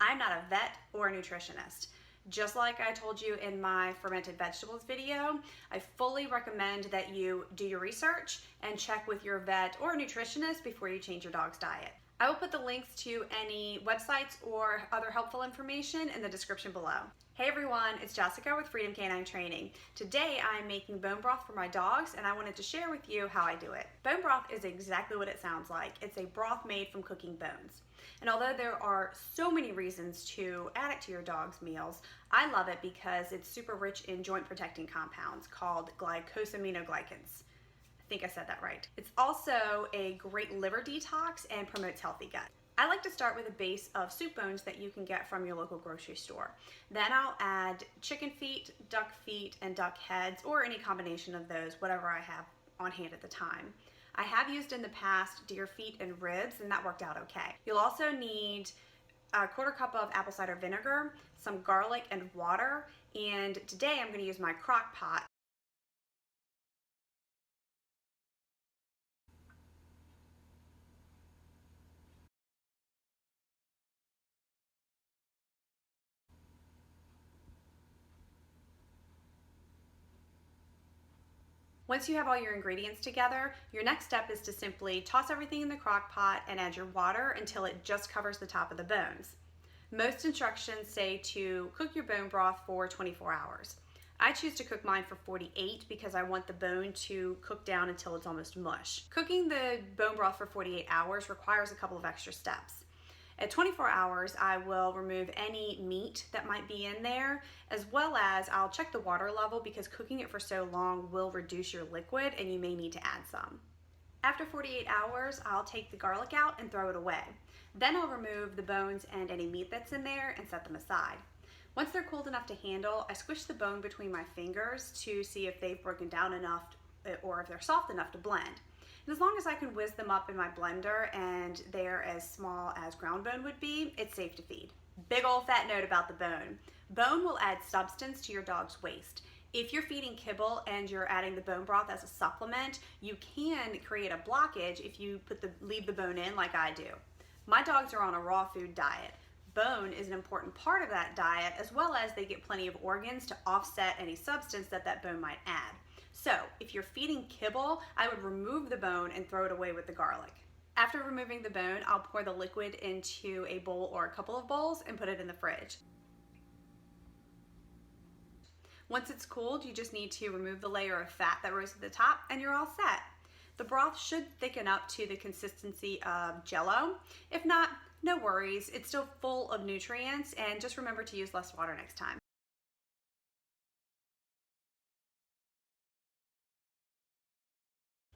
I'm not a vet or a nutritionist. Just like I told you in my fermented vegetables video, I fully recommend that you do your research and check with your vet or nutritionist before you change your dog's diet. I will put the links to any websites or other helpful information in the description below. Hey everyone, it's Jessica with Freedom Canine Training. Today I'm making bone broth for my dogs and I wanted to share with you how I do it. Bone broth is exactly what it sounds like. It's a broth made from cooking bones. And although there are so many reasons to add it to your dog's meals, I love it because it's super rich in joint protecting compounds called glycosaminoglycans. I think I said that right. It's also a great liver detox and promotes healthy gut. I like to start with a base of soup bones that you can get from your local grocery store. Then I'll add chicken feet, duck feet, and duck heads, or any combination of those, whatever I have on hand at the time. I have used in the past deer feet and ribs, and that worked out okay. You'll also need a 1/4 cup of apple cider vinegar, some garlic and water, and today I'm going to use my crock pot. Once you have all your ingredients together, your next step is to simply toss everything in the crock pot and add your water until it just covers the top of the bones. Most instructions say to cook your bone broth for 24 hours. I choose to cook mine for 48 because I want the bone to cook down until it's almost mush. Cooking the bone broth for 48 hours requires a couple of extra steps. At 24 hours, I will remove any meat that might be in there, as well as I'll check the water level because cooking it for so long will reduce your liquid and you may need to add some. After 48 hours, I'll take the garlic out and throw it away. Then I'll remove the bones and any meat that's in there and set them aside. Once they're cooled enough to handle, I squish the bone between my fingers to see if they've broken down enough or if they're soft enough to blend. And as long as I can whiz them up in my blender and they're as small as ground bone would be, it's safe to feed. Big old fat note about the bone. Bone will add substance to your dog's waste. If you're feeding kibble and you're adding the bone broth as a supplement, you can create a blockage if you leave the bone in like I do. My dogs are on a raw food diet. Bone is an important part of that diet, as well as they get plenty of organs to offset any substance that bone might add. So if you're feeding kibble, I would remove the bone and throw it away with the garlic. After removing the bone, I'll pour the liquid into a bowl or a couple of bowls and put it in the fridge. Once it's cooled, you just need to remove the layer of fat that rose at the top and you're all set. The broth should thicken up to the consistency of Jell-O. If not, no worries, it's still full of nutrients, and just remember to use less water next time.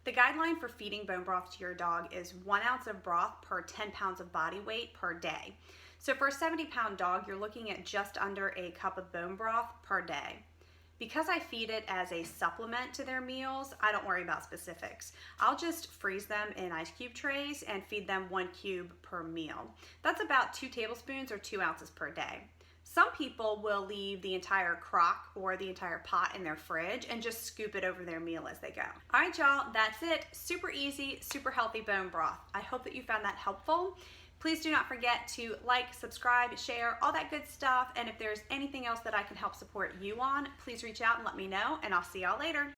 The guideline for feeding bone broth to your dog is 1 ounce of broth per 10 pounds of body weight per day. So for a 70-pound dog, you're looking at just under a cup of bone broth per day. Because I feed it as a supplement to their meals, I don't worry about specifics. I'll just freeze them in ice cube trays and feed them 1 cube per meal. That's about 2 tablespoons or 2 ounces per day. Some people will leave the entire crock or the entire pot in their fridge and just scoop it over their meal as they go. All right, y'all, that's it. Super easy, super healthy bone broth. I hope that you found that helpful. Please do not forget to like, subscribe, share, all that good stuff. And if there's anything else that I can help support you on, please reach out and let me know, and I'll see y'all later.